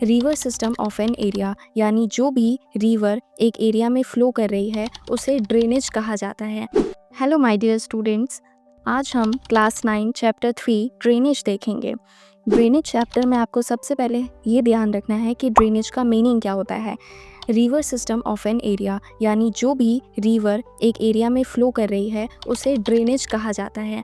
River system of an area, यानी जो भी रिवर एक एरिया में फ्लो कर रही है उसे ड्रेनेज कहा जाता है। हेलो माय डियर स्टूडेंट्स, आज हम क्लास 9 चैप्टर 3 ड्रेनेज देखेंगे। ड्रेनेज चैप्टर में आपको सबसे पहले ये ध्यान रखना है कि ड्रेनेज का मीनिंग क्या होता है। River system of an area, यानी जो भी रिवर एक एरिया में फ्लो कर रही है उसे ड्रेनेज कहा जाता है।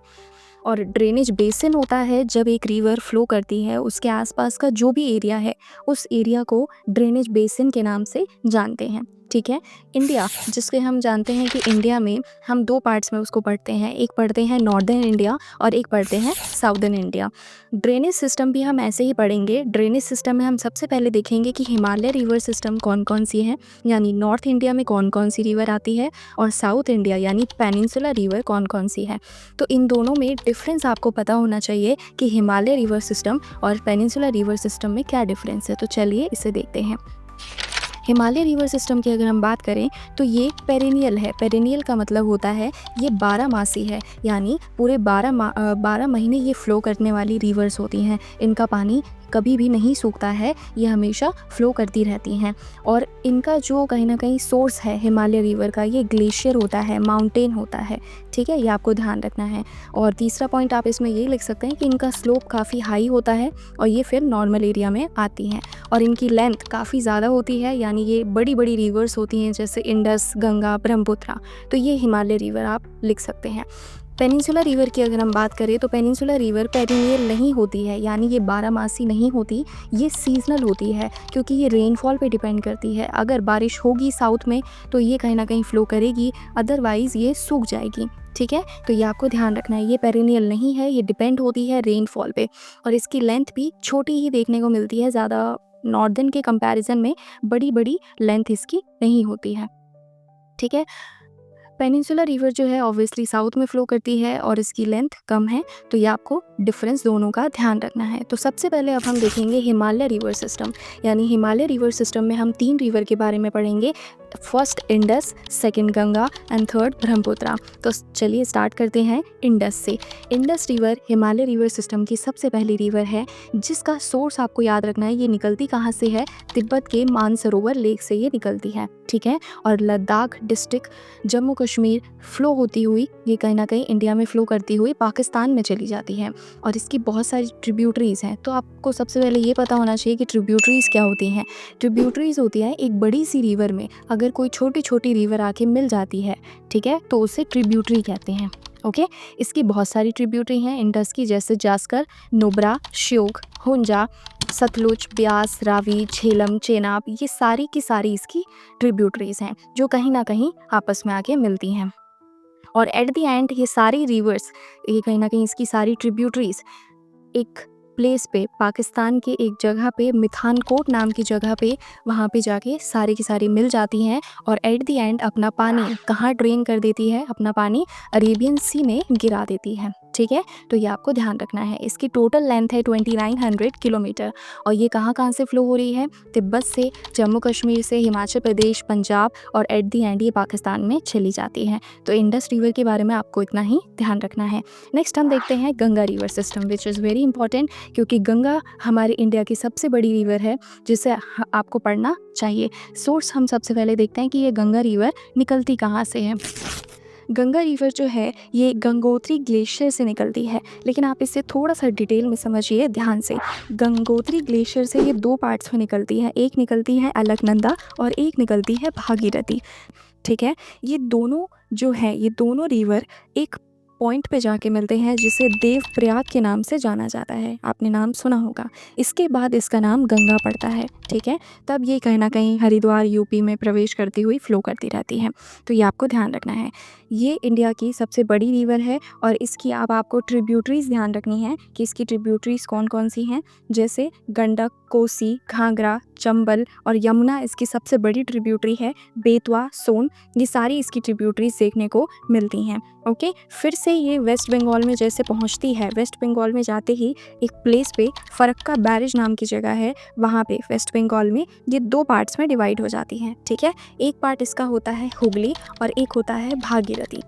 और ड्रेनेज बेसिन होता है जब एक रिवर फ्लो करती है उसके आसपास का जो भी एरिया है उस एरिया को ड्रेनेज बेसिन के नाम से जानते हैं। ठीक है। इंडिया, जिसके हम जानते हैं कि इंडिया में हम दो पार्ट्स में उसको पढ़ते हैं, एक पढ़ते हैं नॉर्दर्न इंडिया और एक पढ़ते हैं साउदर्न इंडिया। ड्रेनेज सिस्टम भी हम ऐसे ही पढ़ेंगे। ड्रेनेज सिस्टम में हम सबसे पहले देखेंगे कि हिमालय रिवर सिस्टम कौन कौन सी है, यानी नॉर्थ इंडिया में कौन कौन सी रिवर आती है, और साउथ इंडिया यानी पेनिनसुला रिवर कौन कौन सी है। तो इन दोनों में डिफरेंस आपको पता होना चाहिए कि हिमालय रिवर सिस्टम और पेनिनसुला रिवर सिस्टम में क्या डिफरेंस है। तो चलिए इसे देखते हैं। हिमालय रिवर सिस्टम की अगर हम बात करें तो ये पेरिनियल है। पेरिनियल का मतलब होता है ये 12 मासी है, यानी पूरे 12 महीने ये फ्लो करने वाली रिवर्स होती हैं। इनका पानी कभी भी नहीं सूखता है, ये हमेशा फ्लो करती रहती हैं। और इनका जो कहीं ना कहीं सोर्स है हिमालय रिवर का, ये ग्लेशियर होता है, माउंटेन होता है। ठीक है, ये आपको ध्यान रखना है। और तीसरा पॉइंट आप इसमें ये लिख सकते हैं कि इनका स्लोप काफ़ी हाई होता है और ये फिर नॉर्मल एरिया में आती हैं। और इनकी लेंथ काफ़ी ज़्यादा होती है, यानी ये बड़ी बड़ी रिवर्स होती हैं जैसे इंडस, गंगा, ब्रह्मपुत्रा। तो ये हिमालय रिवर आप लिख सकते हैं। पेनिनसुला रिवर की अगर हम बात करें तो पेनिनसुला रिवर पेरिनियल नहीं होती है, यानी ये 12 मासी नहीं होती, ये सीजनल होती है क्योंकि ये रेनफॉल पे डिपेंड करती है। अगर बारिश होगी साउथ में तो ये कहीं ना कहीं फ्लो करेगी, अदरवाइज़ ये सूख जाएगी। ठीक है, तो ये आपको ध्यान रखना है। ये पेरिनियल नहीं है, ये डिपेंड होती है रेनफॉल पे। और इसकी लेंथ भी छोटी ही देखने को मिलती है, ज़्यादा नॉर्दर्न के कंपैरिजन में बड़ी बड़ी लेंथ इसकी नहीं होती है। ठीक है। पेनिनसुला रिवर जो है ऑब्वियसली साउथ में फ्लो करती है और इसकी लेंथ कम है, तो ये आपको डिफरेंस दोनों का ध्यान रखना है। तो सबसे पहले अब हम देखेंगे हिमालय रिवर सिस्टम। यानी हिमालय रिवर सिस्टम में हम 3 रिवर के बारे में पढ़ेंगे, first Indus, second Ganga and third Brahmaputra. तो चलिए स्टार्ट करते हैं इंडस से। Indus river Himalaya river system की सबसे पहली रिवर है, जिसका सोर्स आपको याद रखना है। ये निकलती कहाँ से है? तिब्बत के मानसरोवर लेक से ये निकलती है। ठीक है। और लद्दाख डिस्ट्रिक्ट, जम्मू कश्मीर फ्लो होती हुई ये कहीं ना कहीं इंडिया में फ्लो करती हुई पाकिस्तान में चली जाती है। और इसकी बहुत सारी ट्रिब्यूटरीज़ हैं। तो आपको सबसे पहले ये पता होना चाहिए कि ट्रिब्यूटरीज़ क्या होती हैं। ट्रिब्यूटरीज़ होती है एक बड़ी सी रिवर में अगर कोई छोटी छोटी रिवर आके मिल जाती है, ठीक है, तो उसे ट्रिब्यूटरी कहते हैं। ओके। इसकी बहुत सारी ट्रिब्यूटरी हैं इंडस की, जैसे जास्कर, नुब्रा, श्योक, हुंजा, सतलुज, ब्यास, रावी, झेलम, चेनाब, ये सारी की सारी इसकी ट्रिब्यूटरीज़ हैं जो कहीं ना कहीं आपस में आके मिलती हैं। और एट द एंड ये सारी रिवर्स, ये कहीं ना कहीं इसकी सारी ट्रिब्यूटरीज़ एक प्लेस पे, पाकिस्तान के एक जगह पे, मिथानकोट नाम की जगह पे, वहाँ पे जाके सारी की सारी मिल जाती हैं। और एट द एंड अपना पानी कहाँ ड्रेन कर देती है? अपना पानी अरेबियन सी में गिरा देती है। ठीक है, तो ये आपको ध्यान रखना है। इसकी टोटल लेंथ है 2900 किलोमीटर। और ये कहाँ कहाँ से फ्लो हो रही है? तिब्बत से, जम्मू कश्मीर से, हिमाचल प्रदेश, पंजाब, और एट द एंड ये पाकिस्तान में चली जाती है। तो इंडस रिवर के बारे में आपको इतना ही ध्यान रखना है। नेक्स्ट हम देखते हैं Ganga river system, which is very important, क्योंकि गंगा हमारे इंडिया की सबसे बड़ी रिवर है जिसे आपको पढ़ना चाहिए। सोर्स हम सबसे पहले देखते हैं कि ये गंगा रिवर निकलती कहाँ से है। गंगा रिवर जो है ये गंगोत्री ग्लेशियर से निकलती है, लेकिन आप इसे थोड़ा सा डिटेल में समझिए ध्यान से। गंगोत्री ग्लेशियर से ये 2 पार्ट्स में निकलती है, एक निकलती है अलकनंदा और एक निकलती है भागीरथी। ठीक है, ये दोनों जो है, ये दोनों रिवर एक पॉइंट पे जाके मिलते हैं जिसे देवप्रयाग के नाम से जाना जाता है। आपने नाम सुना होगा। इसके बाद इसका नाम गंगा पड़ता है। ठीक है, तब ये कहीं ना कहीं हरिद्वार यूपी में प्रवेश करती हुई फ्लो करती रहती है। तो ये आपको ध्यान रखना है। ये इंडिया की सबसे बड़ी रिवर है और इसकी अब आपको ट्रिब्यूटरीज़ ध्यान रखनी है कि इसकी ट्रिब्यूटरीज़ कौन कौन सी हैं, जैसे गंडक, कोसी, घाघरा, चंबल और यमुना इसकी सबसे बड़ी ट्रिब्यूटरी है। बेतवा, सोन, ये सारी इसकी ट्रिब्यूटरीज देखने को मिलती हैं। ओके, फिर से ये वेस्ट बंगाल में जैसे पहुंचती है, वेस्ट बंगाल में जाते ही एक प्लेस पे फरक्का बैरेज नाम की जगह है, वहाँ पे वेस्ट बंगाल में ये 2 पार्ट्स में डिवाइड हो जाती हैं। ठीक है, एक पार्ट इसका होता है हुगली और एक होता है भागीरथी।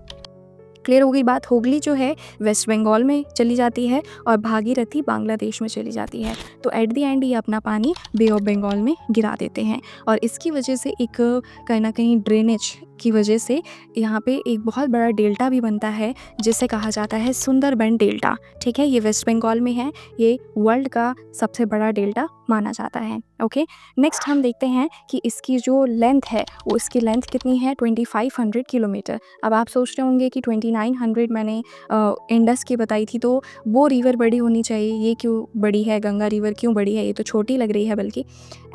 क्लियर हो गई बात। हुगली जो है वेस्ट बंगाल में चली जाती है और भागीरथी बांग्लादेश में चली जाती है। तो एट द एंड ये अपना पानी बे ऑफ बंगाल में गिरा देते हैं और इसकी वजह से एक कहीं ना कहीं ड्रेनेज की वजह से यहाँ पे एक बहुत बड़ा डेल्टा भी बनता है जिसे कहा जाता है सुंदरबन डेल्टा। ठीक है, ये वेस्ट बंगाल में है, ये वर्ल्ड का सबसे बड़ा डेल्टा माना जाता है। ओके, नेक्स्ट हम देखते हैं कि इसकी जो लेंथ है वो इसकी लेंथ कितनी है, 2500 किलोमीटर। अब आप सोच रहे होंगे कि 2900 मैंने इंडस की बताई थी तो वो रिवर बड़ी होनी चाहिए, ये क्यों बड़ी है, गंगा रिवर क्यों बड़ी है, ये तो छोटी लग रही है। बल्कि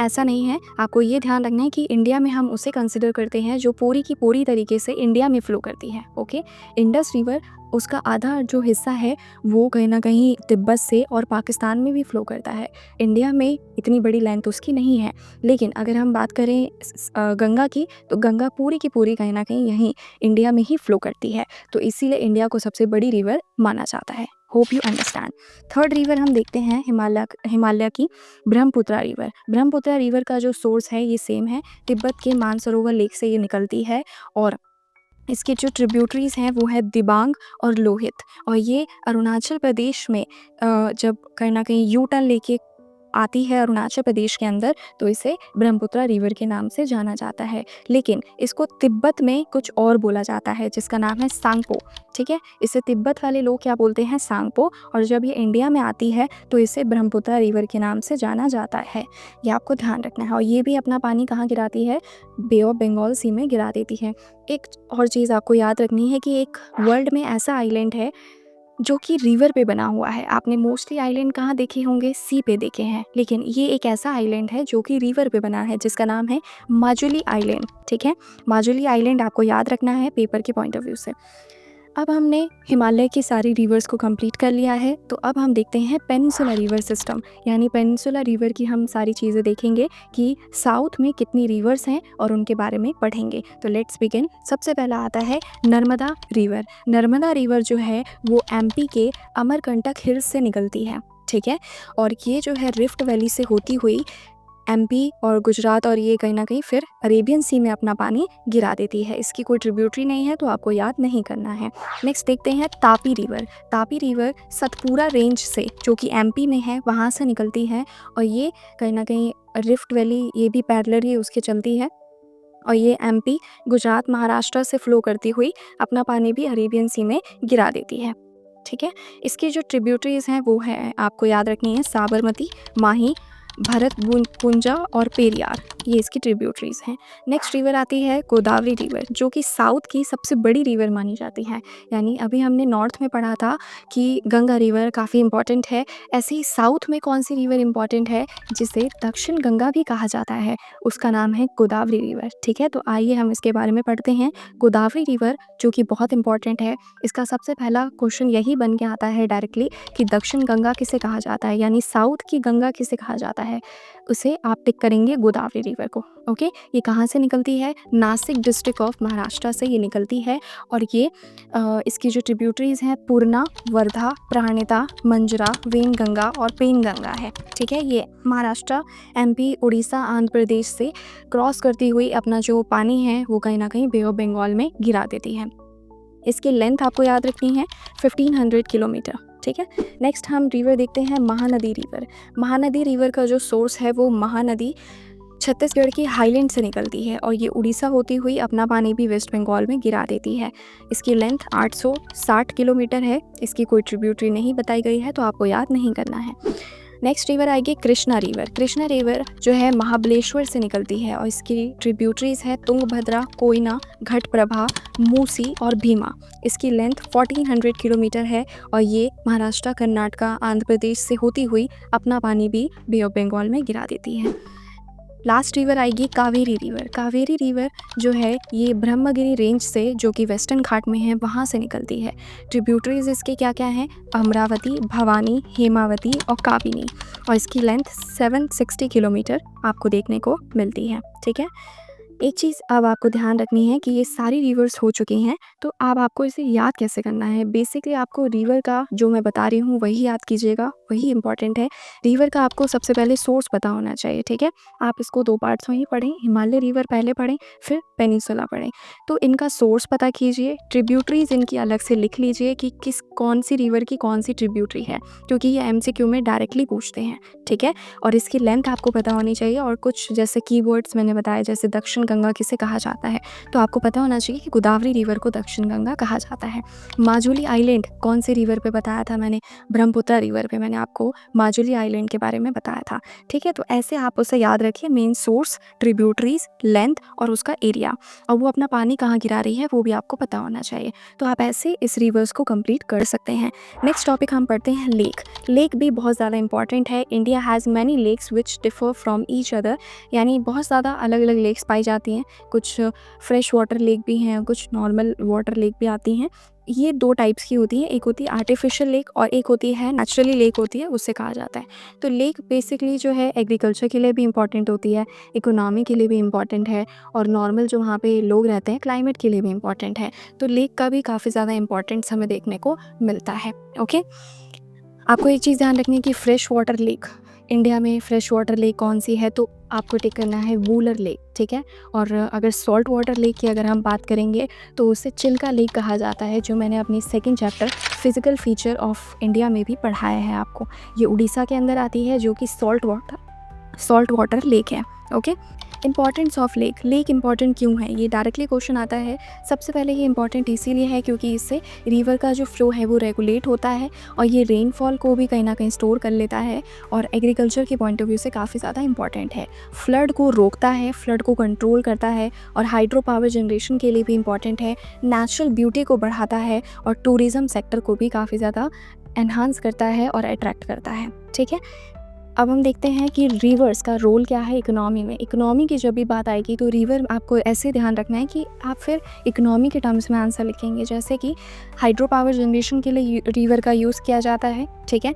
ऐसा नहीं है, आपको ये ध्यान रखना है कि इंडिया में हम उसे कंसिडर करते हैं जो पूरी की पूरी तरीके से इंडिया में फ़्लो करती है। ओके, इंडस रिवर उसका आधा जो हिस्सा है वो कहीं ना कहीं तिब्बत से और पाकिस्तान में भी फ़्लो करता है। इंडिया में इतनी बड़ी लेंथ उसकी नहीं है, लेकिन अगर हम बात करें गंगा की तो गंगा पूरी की पूरी कहीं ना कहीं यहीं इंडिया में ही फ़्लो करती है, तो इसीलिए इंडिया को सबसे बड़ी रिवर माना जाता है। Hope you understand. Third river हम देखते हैं हिमालय की ब्रह्मपुत्रा रिवर। ब्रह्मपुत्रा रिवर का जो सोर्स है ये सेम है, तिब्बत के मानसरोवर लेक से ये निकलती है और इसके जो ट्रिब्यूटरीज हैं वो है दिबांग और लोहित। और ये अरुणाचल प्रदेश में जब कहीं ना कहीं यू टर्न लेके आती है अरुणाचल प्रदेश के अंदर तो इसे ब्रह्मपुत्रा रिवर के नाम से जाना जाता है। लेकिन इसको तिब्बत में कुछ और बोला जाता है जिसका नाम है सांगपो। ठीक है, इसे तिब्बत वाले लोग क्या बोलते हैं, सांगपो। और जब ये इंडिया में आती है तो इसे ब्रह्मपुत्रा रिवर के नाम से जाना जाता है, ये आपको ध्यान रखना है। और ये भी अपना पानी कहाँ गिराती है, बे ऑफ बंगाल सी में गिरा देती है। एक और चीज़ आपको याद रखनी है कि एक वर्ल्ड में ऐसा आइलैंड है जो कि रिवर पे बना हुआ है। आपने मोस्टली आइलैंड कहाँ देखे होंगे, सी पे देखे हैं, लेकिन ये एक ऐसा आइलैंड है जो कि रिवर पे बना है जिसका नाम है माजुली आइलैंड। ठीक है, माजुली आइलैंड आपको याद रखना है पेपर के पॉइंट ऑफ व्यू से। अब हमने हिमालय की सारी रिवर्स को कंप्लीट कर लिया है, तो अब हम देखते हैं पेनिनसुला रिवर सिस्टम। यानी पेनिनसुला रिवर की हम सारी चीज़ें देखेंगे कि साउथ में कितनी रिवर्स हैं और उनके बारे में पढ़ेंगे। तो लेट्स बिगिन। सबसे पहला आता है नर्मदा रिवर। नर्मदा रिवर जो है वो एमपी के अमरकंटक हिल्स से निकलती है। ठीक है, और ये जो है रिफ्ट वैली से होती हुई एमपी और गुजरात और ये कहीं ना कहीं फिर अरेबियन सी में अपना पानी गिरा देती है। इसकी कोई ट्रिब्यूटरी नहीं है तो आपको याद नहीं करना है। नेक्स्ट देखते हैं Tapi river. Tapi river Satpura range से जो कि एमपी में है वहाँ से निकलती है और ये कहीं ना कहीं रिफ्ट वैली ये भी पैरेलल ही उसके चलती है और ये एमपी गुजरात महाराष्ट्र से फ़्लो करती हुई अपना पानी भी अरेबियन सी में गिरा देती है। ठीक है, इसकी जो ट्रिब्यूटरीज़ हैं वो है आपको याद रखनी है साबरमती, माही, भरतपुंजा और पेरियार, ये इसकी ट्रिब्यूटरीज हैं। नेक्स्ट रिवर आती है गोदावरी रिवर जो कि साउथ की सबसे बड़ी रिवर मानी जाती है। यानी अभी हमने नॉर्थ में पढ़ा था कि गंगा रिवर काफ़ी इंपॉर्टेंट है, ऐसे ही साउथ में कौन सी रिवर इंपॉर्टेंट है जिसे दक्षिण गंगा भी कहा जाता है, उसका नाम है गोदावरी रिवर। ठीक है, तो आइए हम इसके बारे में पढ़ते हैं। गोदावरी रिवर जो कि बहुत इंपॉर्टेंट है, इसका सबसे पहला क्वेश्चन यही बन के आता है डायरेक्टली कि दक्षिण गंगा किसे कहा जाता है, यानी साउथ की गंगा किसे कहा जाता है, उसे आप टिक करेंगे गोदावरी रिवर को। ओके, ये कहाँ से निकलती है, नासिक डिस्ट्रिक्ट ऑफ महाराष्ट्र से ये निकलती है और ये इसकी जो ट्रिब्यूटरीज हैं पूर्णा, वर्धा, प्राणिता, मंजरा, वेनगंगा और पेनगंगा है। ठीक है, ये महाराष्ट्र, एमपी, उड़ीसा, आंध्र प्रदेश से क्रॉस करती हुई अपना जो पानी है वो कहीं ना कहीं बे ऑफ बंगाल में गिरा देती है। इसकी लेंथ आपको याद रखनी है 1500 किलोमीटर। ठीक है, नेक्स्ट हम रिवर देखते हैं महानदी रिवर। महानदी रिवर का जो सोर्स है वो महानदी छत्तीसगढ़ की हाईलैंड से निकलती है और ये उड़ीसा होती हुई अपना पानी भी वेस्ट बंगाल में गिरा देती है। इसकी लेंथ 860 किलोमीटर है। इसकी कोई ट्रिब्यूटरी नहीं बताई गई है तो आपको याद नहीं करना है। नेक्स्ट रिवर आएगी कृष्णा रिवर। कृष्णा रिवर जो है महाबलेश्वर से निकलती है और इसकी ट्रिब्यूटरीज है तुंगभद्रा, कोयना, घटप्रभा, मूसी और भीमा। इसकी लेंथ 1400 किलोमीटर है और ये महाराष्ट्र, कर्नाटका, आंध्र प्रदेश से होती हुई अपना पानी भी बे ऑफ बंगाल में गिरा देती है। लास्ट रिवर आएगी कावेरी रिवर। कावेरी रिवर जो है ये ब्रह्मगिरी रेंज से जो कि वेस्टर्न घाट में है वहाँ से निकलती है। ट्रिब्यूटरीज इसके क्या क्या हैं, अमरावती, भवानी, हेमावती और काबिनी, और इसकी लेंथ 760 किलोमीटर आपको देखने को मिलती है। ठीक है, एक चीज़ अब आपको ध्यान रखनी है कि ये सारी रिवर्स हो चुकी हैं, तो अब आपको इसे याद कैसे करना है। बेसिकली आपको रिवर का जो मैं बता रही हूँ वही याद कीजिएगा, वही इंपॉर्टेंट है। रिवर का आपको सबसे पहले सोर्स पता होना चाहिए, ठीक है। आप इसको 2 पार्ट्स में ही पढ़ें, हिमालय रिवर पहले पढ़ें, फिर पेनिनसुला पढ़ें। तो इनका सोर्स पता कीजिए, ट्रिब्यूटरीज़ इनकी अलग से लिख लीजिए कि कौन सी रिवर की कौन सी ट्रिब्यूटरी है, क्योंकि ये एमसीक्यू में डायरेक्टली पूछते हैं, ठीक है। और इसकी लेंथ आपको पता होनी चाहिए, और कुछ जैसे कीवर्ड्स मैंने बताया, जैसे दक्षिण गंगा किसे कहा जाता है, तो आपको पता होना चाहिए कि गोदावरी रिवर को दक्षिण गंगा कहा जाता है। माजुली आइलैंड कौन सी रिवर पे बताया था मैंने, ब्रह्मपुत्र रिवर पे मैंने आपको माजुली आइलैंड के बारे में बताया था, ठीक है। तो ऐसे आप उसे याद रखिए, मेन सोर्स, ट्रिब्यूटरीज, लेंथ और उसका एरिया, और वो अपना पानी कहाँ गिरा रही है वो भी आपको पता होना चाहिए। तो आप ऐसे इस रिवर्स को कंप्लीट कर सकते हैं। नेक्स्ट टॉपिक हम पढ़ते हैं लेक। लेक भी बहुत ज़्यादा इंपॉर्टेंट है। India has many lakes which differ from each other, यानी बहुत ज़्यादा अलग अलग लेक्स पाई जाती हैं। कुछ फ्रेश वाटर लेक भी हैं, कुछ नॉर्मल वाटर लेक भी आती हैं। ये 2 टाइप्स की होती हैं, एक होती है आर्टिफिशियल लेक और एक होती है नेचुरली लेक होती है, उससे कहा जाता है। तो लेक बेसिकली जो है एग्रीकल्चर के लिए भी इंपॉर्टेंट होती है, इकोनॉमी के लिए भी इंपॉर्टेंट है, और नॉर्मल जो वहाँ पे लोग रहते हैं क्लाइमेट के लिए भी इंपॉर्टेंट है। तो लेक का भी काफ़ी ज़्यादा इंपॉर्टेंस हमें देखने को मिलता है। ओके, आपको एक चीज़ ध्यान रखनी है कि फ्रेश वाटर लेक, इंडिया में फ्रेश वाटर लेक कौन सी है, तो आपको टिक करना है वूलर लेक, ठीक है। और अगर सॉल्ट वाटर लेक की अगर हम बात करेंगे तो उसे चिल्का लेक कहा जाता है, जो मैंने अपनी second chapter physical feature of India में भी पढ़ाया है आपको। ये उड़ीसा के अंदर आती है, जो कि सॉल्ट वाटर लेक है। Okay, importance of lake. Lake important क्यों है, ये डायरेक्टली क्वेश्चन आता है। सबसे पहले ये इंपॉर्टेंट इसीलिए है क्योंकि इससे रिवर का जो फ्लो है वो रेगुलेट होता है, और ये रेनफॉल को भी कहीं ना कहीं स्टोर कर लेता है, और एग्रीकल्चर के पॉइंट ऑफ व्यू से काफ़ी ज़्यादा इंपॉर्टेंट है। फ्लड को रोकता है, फ्लड को कंट्रोल करता है, और हाइड्रो पावर जनरेशन के लिए भी इंपॉर्टेंट है। नेचुरल ब्यूटी को बढ़ाता है, और टूरिज़्म सेक्टर को भी काफ़ी ज़्यादा एनहांस करता है और अट्रैक्ट करता है, ठीक है। अब हम देखते हैं कि रिवर्स का रोल क्या है इकोनॉमी में। इकोनॉमी की जब भी बात आएगी तो रिवर आपको ऐसे ध्यान रखना है कि आप फिर इकोनॉमी के टर्म्स में आंसर लिखेंगे, जैसे कि हाइड्रो पावर जनरेशन के लिए रिवर का यूज़ किया जाता है, ठीक है,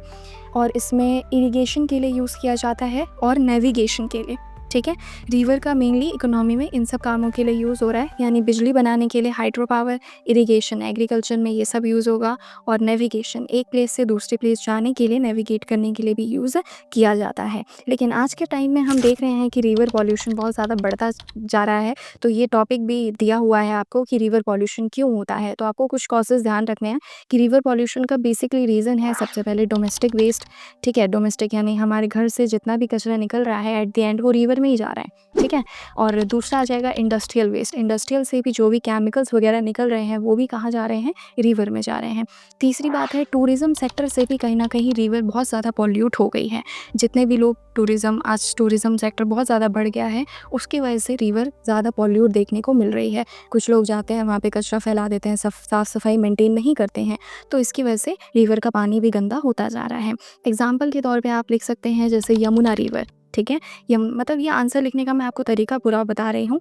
और इसमें इरिगेशन के लिए यूज़ किया जाता है, और नेविगेशन के लिए, ठीक है। रिवर का मेनली इकोनॉमी में इन सब कामों के लिए यूज़ हो रहा है, यानी बिजली बनाने के लिए हाइड्रो पावर, इरिगेशन, एग्रीकल्चर में ये सब यूज़ होगा, और नेविगेशन, एक प्लेस से दूसरी प्लेस जाने के लिए, नेविगेट करने के लिए भी यूज़ किया जाता है। लेकिन आज के टाइम में हम देख रहे हैं कि रिवर पॉल्यूशन बहुत ज़्यादा बढ़ता जा रहा है, तो ये टॉपिक भी दिया हुआ है आपको कि रिवर पॉल्यूशन क्यों होता है। तो आपको कुछ कॉजेज़ ध्यान रखने हैं कि रिवर पॉल्यूशन का बेसिकली रीज़न है, सबसे पहले डोमेस्टिक वेस्ट, ठीक है। डोमेस्टिक यानी हमारे घर से जितना भी कचरा निकल रहा है एट द एंड वो रिवर में ही जा रहा है, ठीक है। और दूसरा आ जाएगा इंडस्ट्रियल वेस्ट। इंडस्ट्रियल से भी जो भी केमिकल्स वगैरह निकल रहे हैं वो भी कहाँ जा रहे हैं, रिवर में जा रहे हैं। तीसरी बात है टूरिज़्म सेक्टर से भी कहीं ना कहीं रिवर बहुत ज़्यादा पॉल्यूट हो गई है। जितने भी लोग आज टूरिज़्म सेक्टर बहुत ज़्यादा बढ़ गया है, उसकी वजह से रिवर ज़्यादा पॉल्यूट देखने को मिल रही है। कुछ लोग जाते हैं वहाँ पे कचरा फैला देते हैं, साफ़ सफाई मेंटेन नहीं करते हैं, तो इसकी वजह से रिवर का पानी भी गंदा होता जा रहा है। एग्जाम्पल के तौर पे आप लिख सकते हैं जैसे यमुना रिवर, ठीक है। मतलब ये आंसर लिखने का मैं आपको तरीका पूरा बता रही हूँ,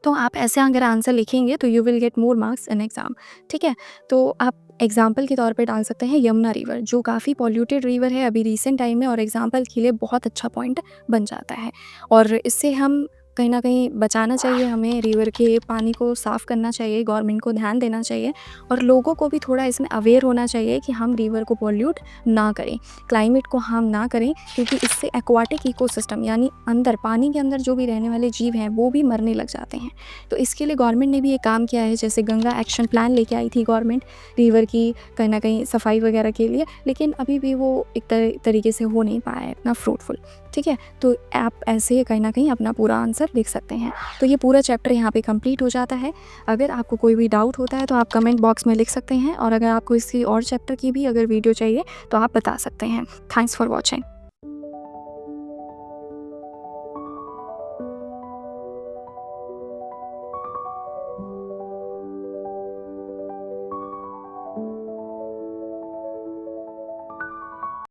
तो आप ऐसे अगर आंसर लिखेंगे तो you will get more marks in exam, ठीक है। तो आप एग्जाम्पल के तौर पे डाल सकते हैं यमुना रिवर, जो काफ़ी पॉल्यूटेड रिवर है अभी रिसेंट टाइम में, और एग्जाम्पल के लिए बहुत अच्छा पॉइंट बन जाता है। और इससे हम कहीं ना कहीं बचाना चाहिए, हमें रिवर के पानी को साफ़ करना चाहिए, गवर्नमेंट को ध्यान देना चाहिए, और लोगों को भी थोड़ा इसमें अवेयर होना चाहिए कि हम रिवर को पॉल्यूट ना करें, क्लाइमेट को हार्म ना करें, क्योंकि इससे एक्वाटिक इकोसिस्टम यानी अंदर पानी के अंदर जो भी रहने वाले जीव हैं वो भी मरने लग जाते हैं। तो इसके लिए गवर्नमेंट ने भी एक काम किया है, जैसे गंगा एक्शन प्लान लेके आई थी गवर्नमेंट रिवर की कहीं ना कहीं सफाई वगैरह के लिए, लेकिन अभी भी वो एक तरीके से हो नहीं पाया है इतना फ्रूटफुल, ठीक है। तो आप ऐसे कहीं ना कहीं अपना पूरा आंसर लिख सकते हैं। तो ये पूरा चैप्टर यहाँ पे कंप्लीट हो जाता है। अगर आपको कोई भी डाउट होता है तो आप कमेंट बॉक्स में लिख सकते हैं, और अगर आपको इसी और चैप्टर की भी अगर वीडियो चाहिए तो आप बता सकते हैं। Thanks for watching.